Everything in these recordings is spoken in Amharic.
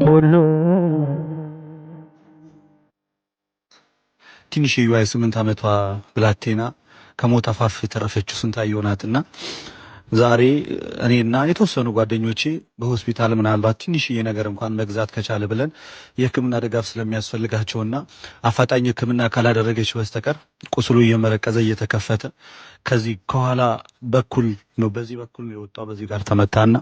ሁሉ ትንሽ የ8 ዓመቷ ብላቴና ከሞት አፋፍ የተረፈችው ስንታየው ናትና ዛሬ እኔና የተወሰኑ ጓደኞቼ በሆስፒታል ምናልባት ትንሽዬ ነገር እንኳን መግዛት ከቻለ ብለን የሕክምና ድጋፍ ስለሚያስፈልጋቸውና አፋጣኝ ሕክምና ካላደረገች በስተቀር ቁስሉ እየመረቀዘ እየተከፈተ ከዚህ ከኋላ በኩል ነው በዚህ በኩል ነው የወጣው በዚህ ጋር ተመታና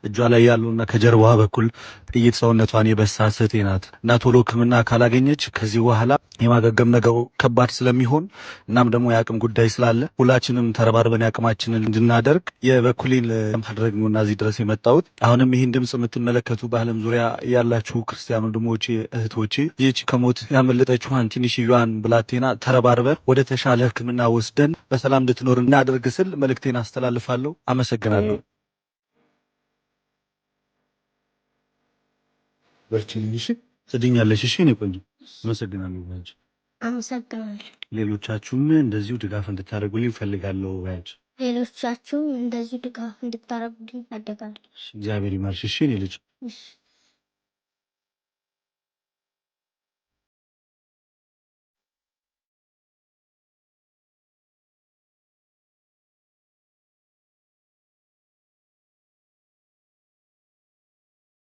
እጇ ላይ ያለውና ከጀርባዋ በኩል ጥይት ሰውነቷን የበሳት እህቴ ናት እና ቶሎ ሕክምና ካላገኘች ከዚህ በኋላ የማገገም ነገሩ ከባድ ስለሚሆን እናም ደግሞ የአቅም ጉዳይ ስላለ ሁላችንም ተረባርበን ያቅማችንን እንድናደርግ የበኩሌን ለማድረግ ነውና እዚህ ድረስ የመጣሁት። አሁንም ይህን ድምጽ የምትመለከቱ በዓለም ዙሪያ ያላችሁ ክርስቲያን ወንድሞቼ እህቶቼ ይህች ከሞት ያመለጠችዋን ትንሽዬዋን ብላቴና ተረባርበን ወደ ተሻለ ሕክምና ወስደን በሰላም እንድትኖር እናደርግ ስል መልእክቴን አስተላልፋለሁ። አመሰግናለሁ። በርቺልኝ። ትድኛለሽ። እሺ እኔ ቆንጆ አመሰግናለሁ። አመሰግናለሁ። ሌሎቻችሁም እንደዚሁ ድጋፍ እንድታደርጉልኝ እፈልጋለሁ። ሌሎቻችሁም እንደዚሁ ድጋፍ እንድታደርጉልኝ እፈልጋለሁ። እግዚአብሔር ይማርሽ። እሺ እኔ ልጅ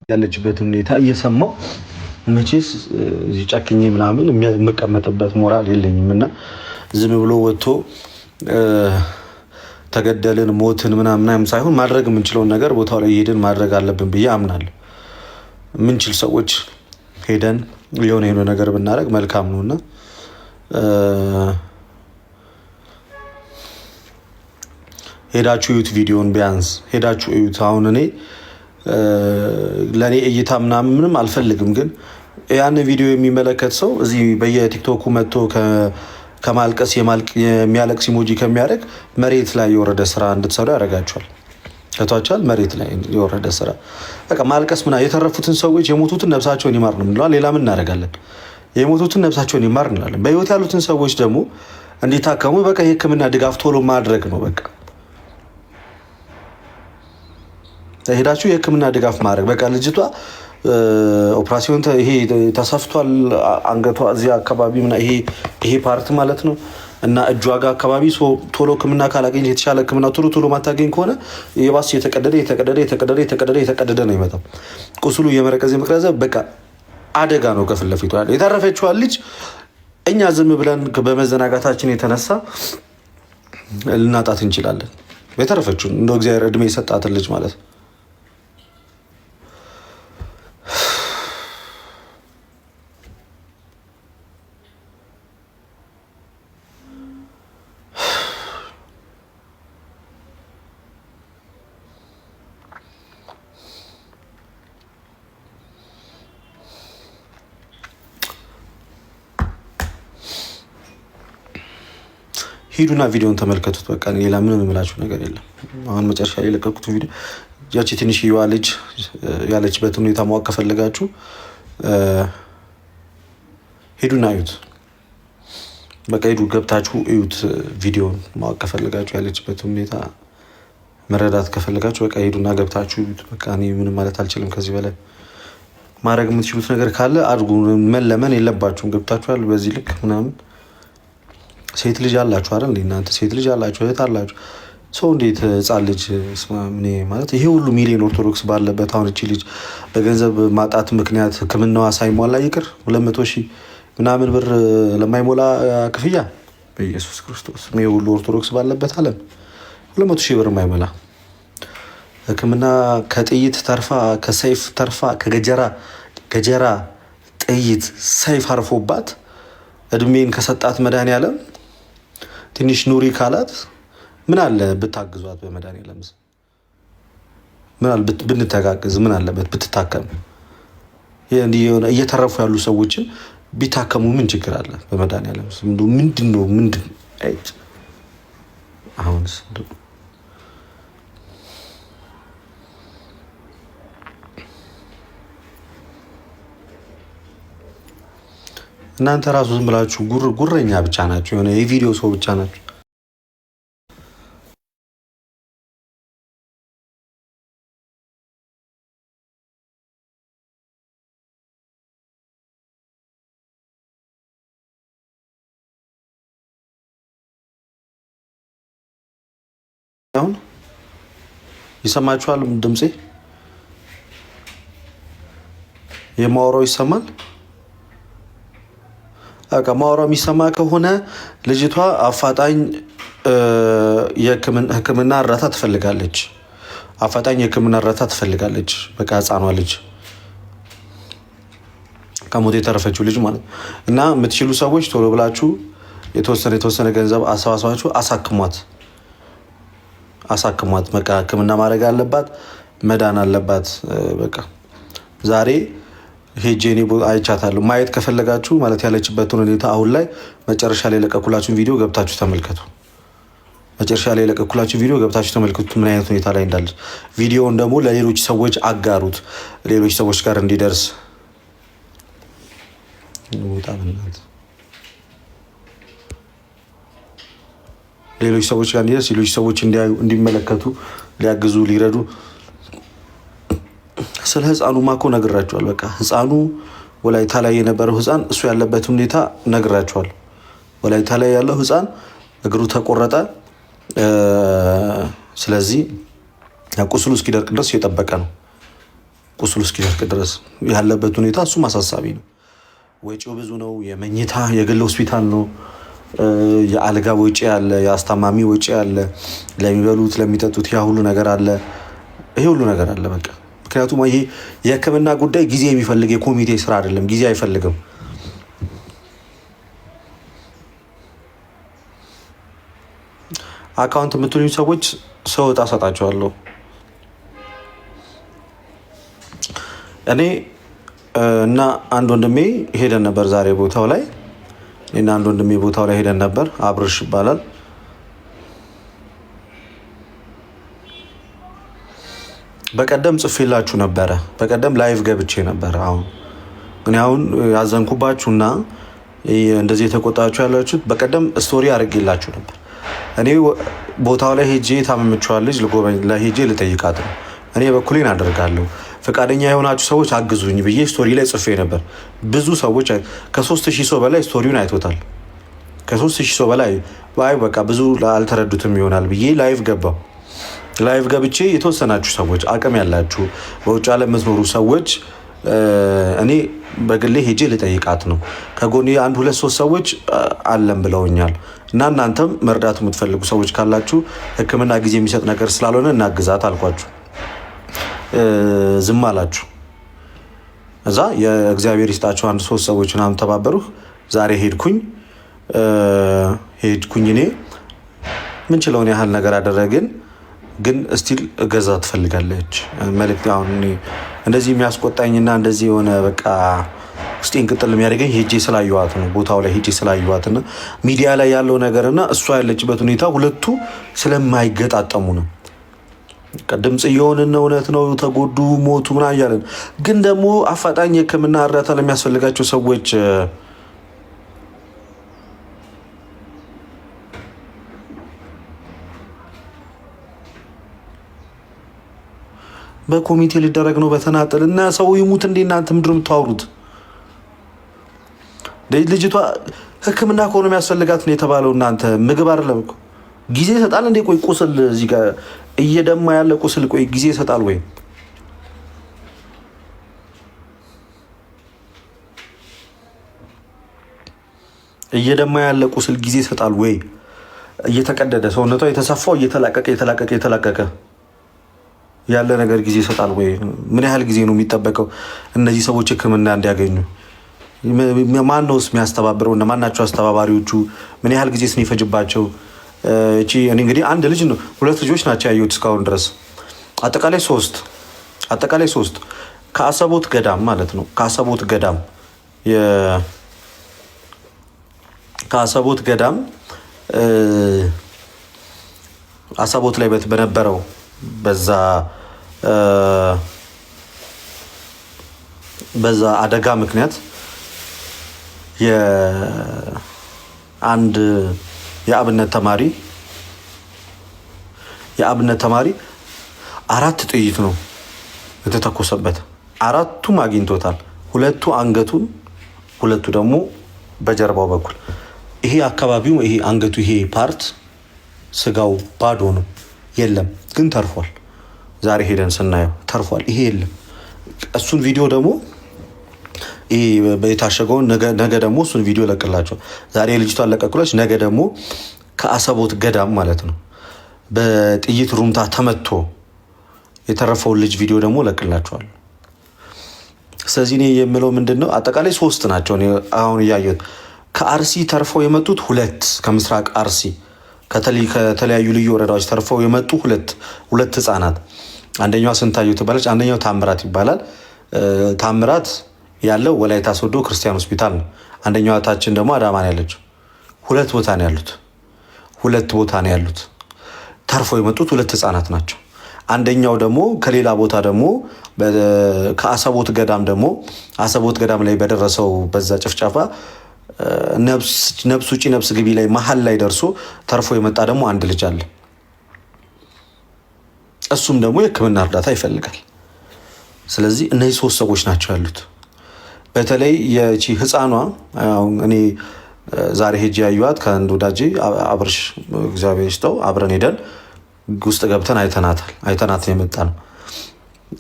ያለችበትን ሁኔታ እየሰማው መቼስ እዚህ ጨክኜ ምናምን የምቀመጥበት ሞራል የለኝም እና ዝም ብሎ ወጥቶ ተገደልን ሞትን ምናምን ሳይሆን ማድረግ የምንችለውን ነገር ቦታው ላይ ሄደን ማድረግ አለብን ብዬ አምናለሁ። የምንችል ሰዎች ሄደን የሆነ ነገር ብናደርግ መልካም ነው እና ሄዳችሁ እዩት፣ ቪዲዮን ቢያንስ ሄዳችሁ እዩት። አሁን እኔ ለእኔ እይታ ምንም አልፈልግም፣ ግን ያን ቪዲዮ የሚመለከት ሰው እዚህ በየቲክቶኩ መጥቶ ከማልቀስ የሚያለቅስ ኢሞጂ ከሚያደርግ መሬት ላይ የወረደ ስራ እንድትሰሩ ያደርጋቸዋል። ከቷቻል መሬት ላይ የወረደ ስራ በቃ ማልቀስ የተረፉትን ሰዎች የሞቱትን ነፍሳቸውን ይማር ነው የምንለው። ሌላ ምን እናደርጋለን? የሞቱትን ነፍሳቸውን ይማር እንላለን። በህይወት ያሉትን ሰዎች ደግሞ እንዲታከሙ በቃ የህክምና ድጋፍ ቶሎ ማድረግ ነው። በቃ ሄዳችሁ የህክምና ድጋፍ ማድረግ በቃ ልጅቷ ኦፕራሲዮን ይሄ ተሰፍቷል፣ አንገቷ እዚህ አካባቢ ይሄ ፓርት ማለት ነው እና እጇ ጋር አካባቢ ቶሎ ህክምና ካላገኘ የተሻለ ህክምና ቶሎ ማታገኝ ከሆነ የባስ የተቀደደ ነው ይመጣው። ቁስሉ የመረቀዘ በቃ አደጋ ነው ከፊት ለፊቷ ያለ። የተረፈችዋን ልጅ እኛ ዝም ብለን በመዘናጋታችን የተነሳ ልናጣት እንችላለን። የተረፈችውን እንደው እግዚአብሔር እድሜ የሰጣትን ልጅ ማለት ነው። ሂዱና ቪዲዮን ተመልከቱት። በቃ ሌላ ምንም የምላችሁ ነገር የለም። አሁን መጨረሻ ላይ የለቀኩት ቪዲዮ ያቺ ትንሽዬዋ ልጅ ያለችበት ሁኔታ ማወቅ ከፈለጋችሁ ሂዱና እዩት። በቃ ሂዱ ገብታችሁ እዩት። ቪዲዮን ማወቅ ከፈለጋችሁ ያለችበት ሁኔታ መረዳት ከፈለጋችሁ በቃ ሂዱና ገብታችሁ እዩት። በቃ እኔ ምንም ማለት አልችልም። ከዚህ በላይ ማድረግ የምትችሉት ነገር ካለ አድርጉ። መለመን የለባችሁም። ገብታችኋል። በዚህ ልክ ምናምን ሴት ልጅ አላችሁ አይደል? እናንተ ሴት ልጅ አላችሁ፣ እህት አላችሁ። ሰው እንዴት ህፃን ልጅ ማለት ይሄ ሁሉ ሚሊዮን ኦርቶዶክስ ባለበት አሁን እቺ ልጅ በገንዘብ ማጣት ምክንያት ሕክምናዋ ሳይሟላ ይቅር 200 ሺህ ምናምን ብር ለማይሞላ ክፍያ በኢየሱስ ክርስቶስ ይሄ ሁሉ ኦርቶዶክስ ባለበት ዓለም 200 ሺህ ብር የማይሞላ ሕክምና ከጥይት ተርፋ ከሰይፍ ተርፋ ከገጀራ ጥይት ሰይፍ አርፎባት እድሜን ከሰጣት መድኃኒዓለም ትንሽ ኑሪ ካላት ምን አለ ብታግዟት? በመድኃኒዓለም ምን አለ ብንተጋግዝ? ምን አለበት ብትታከም? እየተረፉ ያሉ ሰዎችን ቢታከሙ ምን ችግር አለ? በመድኃኒዓለም ምንድን አሁንስ እናንተ ራሱ ዝም ብላችሁ ጉረኛ ብቻ ናችሁ። የሆነ የቪዲዮ ሰው ብቻ ናችሁ። አሁን ይሰማችኋል? ድምጼ የማወራው ይሰማል? በቃ ማወራው የሚሰማ ከሆነ ልጅቷ አፋጣኝ የሕክምና እርዳታ ትፈልጋለች። አፋጣኝ የሕክምና እርዳታ ትፈልጋለች። በቃ ህፃኗ ልጅ ከሞት የተረፈችው ልጅ ማለት እና የምትችሉ ሰዎች ቶሎ ብላችሁ የተወሰነ ገንዘብ አሰባስባችሁ አሳክሟት። በቃ ሕክምና ማድረግ አለባት፣ መዳን አለባት። በቃ ዛሬ ሄጄ እኔ አይቻታለሁ። ማየት ከፈለጋችሁ ማለት ያለችበትን ሁኔታ አሁን ላይ መጨረሻ ላይ የለቀኩላችሁን ቪዲዮ ገብታችሁ ተመልከቱ። ምን አይነት ሁኔታ ላይ እንዳለች። ቪዲዮውን ደግሞ ለሌሎች ሰዎች አጋሩት፣ ሌሎች ሰዎች ጋር እንዲደርስ ሌሎች ሰዎች ጋር እንዲደርስ፣ ሌሎች ሰዎች እንዲያዩ፣ እንዲመለከቱ፣ ሊያግዙ፣ ሊረዱ። ስለ ህፃኑ ማኮ ነግራቸዋል። በቃ ህፃኑ ወላይታ ላይ የነበረው ህፃን እሱ ያለበት ሁኔታ ነግራቸዋል። ወላይታ ላይ ያለው ህፃን እግሩ ተቆረጠ። ስለዚህ ቁስሉ እስኪደርቅ ድረስ እየጠበቀ ነው። ቁስሉ እስኪደርቅ ድረስ ያለበት ሁኔታ እሱም አሳሳቢ ነው። ወጪው ብዙ ነው። የመኝታ የግል ሆስፒታል ነው። የአልጋ ወጪ አለ፣ የአስታማሚ ወጪ አለ፣ ለሚበሉት ለሚጠጡት ያ ሁሉ ነገር አለ። ይሄ ሁሉ ነገር አለ። በቃ ምክንያቱም ይሄ የህክምና ጉዳይ ጊዜ የሚፈልግ የኮሚቴ ስራ አይደለም። ጊዜ አይፈልግም። አካውንት የምትሉኝ ሰዎች ሰው እጣ ሰጣቸዋለሁ። እኔ እና አንድ ወንድሜ ሄደን ነበር ዛሬ ቦታው ላይ። እኔና አንድ ወንድሜ ቦታው ላይ ሄደን ነበር። አብርሽ ይባላል። በቀደም ጽፌላችሁ ነበረ። በቀደም ላይቭ ገብቼ ነበር። አሁን ያዘንኩባችሁና እንደዚህ የተቆጣችሁ ያላችሁት በቀደም ስቶሪ አድርጌላችሁ ነበር። እኔ ቦታው ላይ ሄጄ ታመመችዋለች ልጎበኝ ሄጄ ልጠይቃት ነው። እኔ በኩሌን አደርጋለሁ። ፈቃደኛ የሆናችሁ ሰዎች አግዙኝ ብዬ ስቶሪ ላይ ጽፌ ነበር። ብዙ ሰዎች ከ3000 ሰው በላይ ስቶሪውን አይቶታል። ከ3000 ሰው በላይ በቃ ብዙ አልተረዱትም ይሆናል ብዬ ላይቭ ገባው። ላይቭ ገብቼ የተወሰናችሁ ሰዎች አቅም ያላችሁ በውጭ ዓለም የምትኖሩ ሰዎች እኔ በግሌ ሄጄ ልጠይቃት ነው። ከጎኔ 1-2-3 ሰዎች አለም ብለውኛል። እና እናንተም መርዳት የምትፈልጉ ሰዎች ካላችሁ ሕክምና ጊዜ የሚሰጥ ነገር ስላልሆነ እናግዛት አልኳችሁ። ዝም አላችሁ። እዛ የእግዚአብሔር ይስጣችሁ 1-3 ሰዎች ምናምን ተባበሩ። ዛሬ ሄድኩኝ እኔ ምን ችለውን ያህል ነገር አደረግን። ግን ስቲል እገዛ ትፈልጋለች መልእክት። አሁን እንደዚህ የሚያስቆጣኝና እንደዚህ የሆነ በቃ ውስጤን ቅጥል የሚያደርገኝ ሄጄ ስላየዋት ነው። ቦታው ላይ ሄጄ ስላየዋትና ሚዲያ ላይ ያለው ነገርና እሷ ያለችበት ሁኔታ ሁለቱ ስለማይገጣጠሙ ነው። ድምጽ እየሆንን ነው። እውነት ነው። ተጎዱ፣ ሞቱ ምናምን እያለን ግን ደግሞ አፋጣኝ የሕክምና እርዳታ ለሚያስፈልጋቸው ሰዎች በኮሚቴ ሊደረግ ነው በተናጠል እና ሰው ይሙት እንዴ? እናንተ ምንድን ነው የምታወሩት? ልጅቷ ሕክምና ከሆነ የሚያስፈልጋት ነው የተባለው። እናንተ ምግብ አይደለም እኮ ጊዜ ይሰጣል እንዴ? ቆይ ቁስል እዚህ ጋር እየደማ ያለ ቁስል ቆይ ጊዜ ይሰጣል ወይ? እየደማ ያለ ቁስል ጊዜ ይሰጣል ወይ? እየተቀደደ ሰውነቷ የተሰፋው እየተላቀቀ ያለ ነገር ጊዜ ይሰጣል ወይ? ምን ያህል ጊዜ ነው የሚጠበቀው እነዚህ ሰዎች ሕክምና እንዲያገኙ? ማን ነውስ የሚያስተባብረው? እና ማን ናቸው አስተባባሪዎቹ? ምን ያህል ጊዜ ነው ይፈጅባቸው? እቺ እኔ እንግዲህ አንድ ልጅ ነው 2 ልጆች ናቸው ያየሁት እስካሁን ድረስ። አጠቃላይ 3 ከአሰቦት ገዳም ማለት ነው። ከአሰቦት ገዳም አሰቦት ላይ በነበረው በዛ አደጋ ምክንያት የአንድ የአብነት ተማሪ 4 ጥይት ነው የተተኮሰበት። 4ቱም አግኝቶታል። 2ቱ አንገቱን፣ 2ቱ ደግሞ በጀርባው በኩል። ይሄ አካባቢው ይሄ አንገቱ ይሄ ፓርት ስጋው ባዶ ነው። የለም ግን ተርፏል። ዛሬ ሄደን ስናየው ተርፏል። ይሄ የለም። እሱን ቪዲዮ ደግሞ የታሸገውን ነገ ደግሞ እሱን ቪዲዮ ለቅላቸው። ዛሬ ልጅቷን ለቀቁለች። ነገ ደግሞ ከአሰቦት ገዳም ማለት ነው በጥይት ሩምታ ተመቶ የተረፈውን ልጅ ቪዲዮ ደግሞ ለቅላቸዋል። ስለዚህ እኔ የምለው ምንድን ነው አጠቃላይ 3 ናቸው አሁን እያየሁት። ከአርሲ ተርፈው የመጡት 2 ከምስራቅ አርሲ ከተለያዩ ልዩ ወረዳዎች ተርፈው የመጡ 2 ህፃናት። አንደኛዋ ስንታየው ትባላለች፣ አንደኛው ታምራት ይባላል። ታምራት ያለው ወላይታ ሶዶ ክርስቲያን ሆስፒታል ነው። አንደኛዋ ታችን ደግሞ አዳማ ነው ያለችው። 2 ቦታ ነው ያሉት። ተርፈው የመጡት 2 ህፃናት ናቸው። አንደኛው ደግሞ ከሌላ ቦታ ደግሞ ከአሰቦት ገዳም ላይ በደረሰው በዛ ጭፍጨፋ ነብስ ውጪ ነብስ ግቢ ላይ መሀል ላይ ደርሶ ተርፎ የመጣ ደግሞ አንድ ልጅ አለ። እሱም ደግሞ የሕክምና እርዳታ ይፈልጋል። ስለዚህ እነዚህ 3 ሰዎች ናቸው ያሉት። በተለይ የቺ ህፃኗ እኔ ዛሬ ሄጄ ያዩዋት ከአንድ ወዳጄ አብርሽ እግዚአብሔር ይስጠው አብረን ሄደን ውስጥ ገብተን አይተናት የመጣ ነው።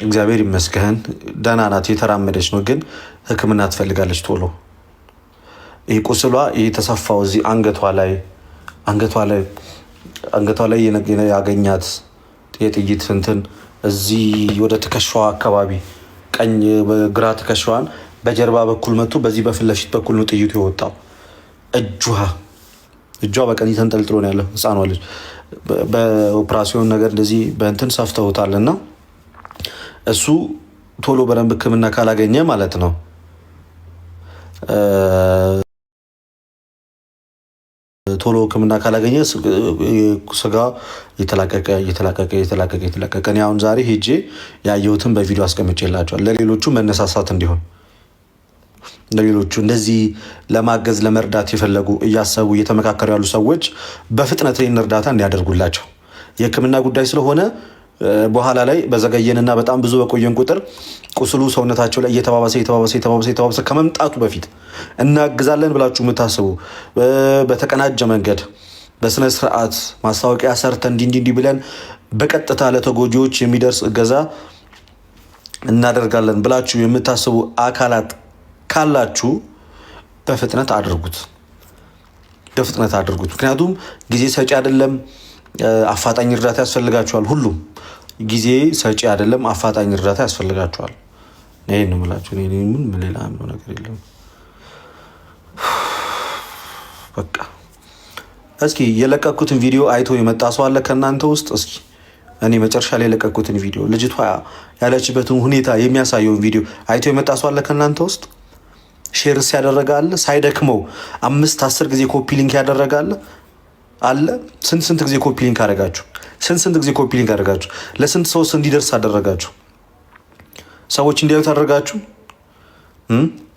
እግዚአብሔር ይመስገን ደህና ናት፣ የተራመደች ነው። ግን ሕክምና ትፈልጋለች ቶሎ። ይህ ቁስሏ የተሰፋው እዚህ አንገቷ ላይ ያገኛት የጥይት እንትን እዚህ ወደ ትከሻዋ አካባቢ ግራ ትከሻዋን በጀርባ በኩል መጥቶ በዚህ በፊት ለፊት በኩል ነው ጥይቱ የወጣው። እጇ በቀኝ ተንጠልጥሎ ነው ያለው። ህፃኗ ልጅ በኦፕራሲዮን ነገር እንደዚህ በእንትን ሰፍተውታል እና እሱ ቶሎ በደንብ ህክምና ካላገኘ ማለት ነው ቶሎ ህክምና ካላገኘ ስጋ እየተላቀቀ እኔ አሁን ዛሬ ሄጄ ያየሁትን በቪዲዮ አስቀምጬላቸዋል። ለሌሎቹ መነሳሳት እንዲሆን ለሌሎቹ እንደዚህ ለማገዝ ለመርዳት የፈለጉ እያሰቡ እየተመካከሩ ያሉ ሰዎች በፍጥነት ይህን እርዳታ እንዲያደርጉላቸው የህክምና ጉዳይ ስለሆነ በኋላ ላይ በዘገየንና በጣም ብዙ በቆየን ቁጥር ቁስሉ ሰውነታቸው ላይ እየተባባሰ ከመምጣቱ በፊት እናግዛለን ብላችሁ የምታስቡ በተቀናጀ መንገድ በስነ ስርዓት ማስታወቂያ ሰርተን እንዲህ ብለን በቀጥታ ለተጎጂዎች የሚደርስ እገዛ እናደርጋለን ብላችሁ የምታስቡ አካላት ካላችሁ በፍጥነት አድርጉት። ምክንያቱም ጊዜ ሰጪ አይደለም፣ አፋጣኝ እርዳታ ያስፈልጋችኋል። ሁሉም ጊዜ ሰጪ አይደለም፣ አፋጣኝ እርዳታ ያስፈልጋችኋል። ይሄን ነው የምላችሁ። ምን ሌላ ነገር የለም። በቃ እስኪ የለቀኩትን ቪዲዮ አይቶ የመጣ ሰው አለ ከእናንተ ውስጥ? እስኪ እኔ መጨረሻ ላይ የለቀኩትን ቪዲዮ ልጅቷ ያለችበትን ሁኔታ የሚያሳየውን ቪዲዮ አይቶ የመጣ ሰው አለ ከእናንተ ውስጥ? ሼርስ ያደረጋለ ሳይደክመው 5-10 ጊዜ ኮፒ ሊንክ ያደረጋለ አለ? ስንት ጊዜ ኮፒ ሊንክ አደረጋችሁ? ስንት ጊዜ ኮፒ ሊንክ አደረጋችሁ? ለስንት ሰውስ እንዲደርስ አደረጋችሁ? ሰዎች እንዲያዩት አደረጋችሁ?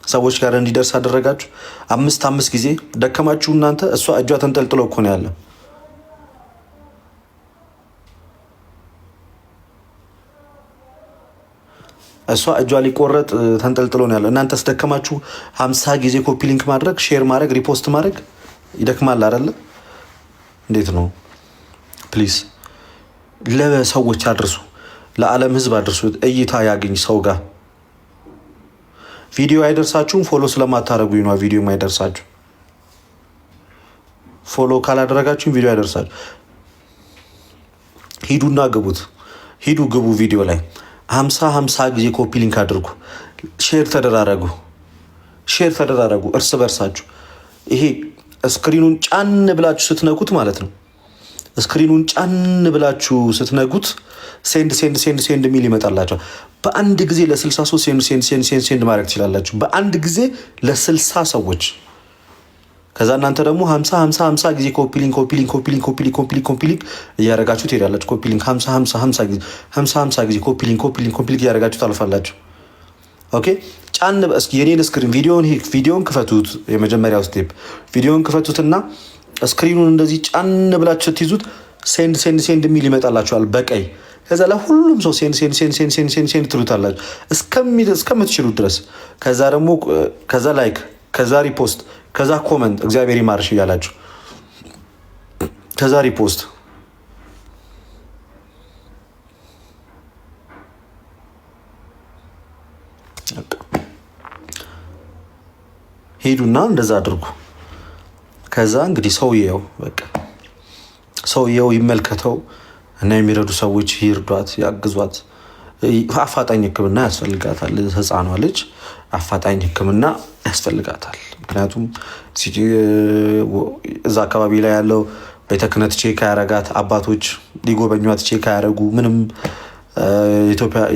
ሰዎች ጋር እንዲደርስ አደረጋችሁ? 5 ጊዜ ደከማችሁ እናንተ። እሷ እጇ ተንጠልጥሎ እኮ ነው ያለ። እሷ እጇ ሊቆረጥ ተንጠልጥሎ ነው ያለው። እናንተስ ደከማችሁ? 50 ጊዜ ኮፒ ሊንክ ማድረግ፣ ሼር ማድረግ፣ ሪፖስት ማድረግ ይደክማል አይደለ? እንዴት ነው? ፕሊዝ ለሰዎች አድርሱ፣ ለዓለም ህዝብ አድርሱ። እይታ ያገኝ ሰው ጋር። ቪዲዮ አይደርሳችሁም፣ ፎሎ ስለማታደርጉኝ ነው ቪዲዮ የማይደርሳችሁ። ፎሎ ካላደረጋችሁም ቪዲዮ አይደርሳችሁ። ሂዱና ግቡ ቪዲዮ ላይ 50 ጊዜ ኮፒ ሊንክ አድርጉ። ሼር ተደራረጉ እርስ በርሳችሁ። ይሄ ስክሪኑን ጫን ብላችሁ ስትነኩት ማለት ነው። ስክሪኑን ጫን ብላችሁ ስትነኩት ሴንድ ሚል ይመጣላችኋል። በአንድ ጊዜ ለ60 ሴንድ ማድረግ ትችላላችሁ። በአንድ ጊዜ ለ60 ሰዎች። ከዛ እናንተ ደግሞ 50 ጊዜ ኮፒ ሊንክ እያደረጋችሁ ትሄዳላችሁ። ኮፒ ሊንክ 50 ጊዜ ኮፒ ሊንክ እያደረጋችሁ ታልፋላችሁ። ኦኬ ጫን እስኪ የኔን ስክሪን ቪዲዮን ክፈቱት። የመጀመሪያው ስቴፕ ቪዲዮን ክፈቱትና ስክሪኑን እንደዚህ ጫን ብላችሁ ትይዙት። ሴንድ ሚል ይመጣላችኋል በቀይ። ከዛ ለሁሉም ሰው ሴንድ ትሉታላችሁ እስከምትችሉት ድረስ። ከዛ ደግሞ ላይክ፣ ከዛ ሪፖስት፣ ከዛ ኮመንት እግዚአብሔር ይማርሽ እያላችሁ ከዛ ሪፖስት ሂዱና እንደዛ አድርጉ። ከዛ እንግዲህ ሰውየው ይመልከተው እና የሚረዱ ሰዎች ይርዷት፣ ያግዟት። አፋጣኝ ሕክምና ያስፈልጋታል። ህፃኗ ልጅ አፋጣኝ ሕክምና ያስፈልጋታል። ምክንያቱም እዛ አካባቢ ላይ ያለው ቤተ ክህነት ቼክ ያረጋት፣ አባቶች ሊጎበኟት ቼክ ያረጉ፣ ምንም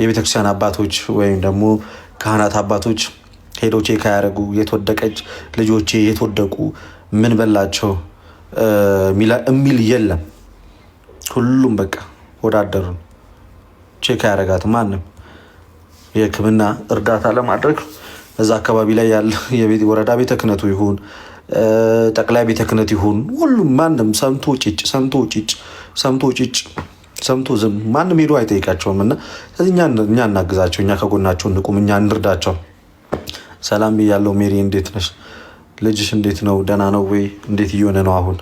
የቤተክርስቲያን አባቶች ወይም ደግሞ ካህናት አባቶች ሄደው ቼክ ያረጉ፣ የተወደቀች ልጆቼ የተወደቁ ምን በላቸው የሚል የለም። ሁሉም በቃ ወዳደሩን ቼክ ያረጋት። ማንም የህክምና እርዳታ ለማድረግ እዛ አካባቢ ላይ ያለ ወረዳ ቤተ ክህነቱ ይሁን ጠቅላይ ቤተ ክህነት ይሁን ሁሉም ማንም ሰምቶ ዝም ማንም ሄዶ አይጠይቃቸውም። እና ስለዚህ እኛ እናግዛቸው፣ እኛ ከጎናቸው እንቁም፣ እኛ እንርዳቸው። ሰላም ያለው ሜሪ እንዴት ነሽ? ልጅሽ እንዴት ነው? ደህና ነው ወይ? እንዴት እየሆነ ነው አሁን?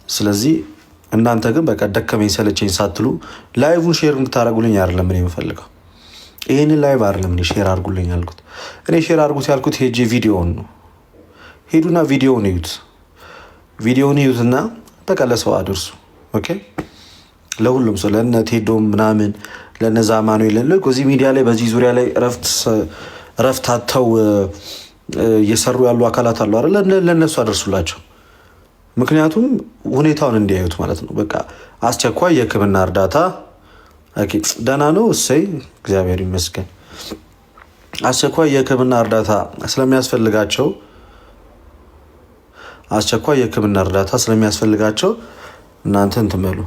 ስለዚህ እናንተ ግን በቃ ደከመኝ ሰለቸኝ ሳትሉ ላይቭን ሼር እንድታደርጉልኝ አይደለም እኔ የምፈልገው። ይህንን ላይቭ አይደለም እኔ ሼር አድርጉልኝ ያልኩት። እኔ ሼር አድርጉት ያልኩት ሄጄ ቪዲዮውን ነው። ሄዱና ቪዲዮውን እዩትና በቃ ለሰው አድርሱ። ኦኬ፣ ለሁሉም ሰው፣ ለእነ ቴዶም ምናምን ለእነ ዛማኑኤል እዚህ ሚዲያ ላይ በዚህ ዙሪያ ላይ እረፍት አጥተው እየሰሩ ያሉ አካላት አሉ አይደል? ለእነሱ አደርሱላቸው። ምክንያቱም ሁኔታውን እንዲያዩት ማለት ነው። በቃ አስቸኳይ የህክምና እርዳታ። ደህና ነው፣ እሰይ እግዚአብሔር ይመስገን። አስቸኳይ የህክምና እርዳታ ስለሚያስፈልጋቸው እናንተ እንትን በሉ።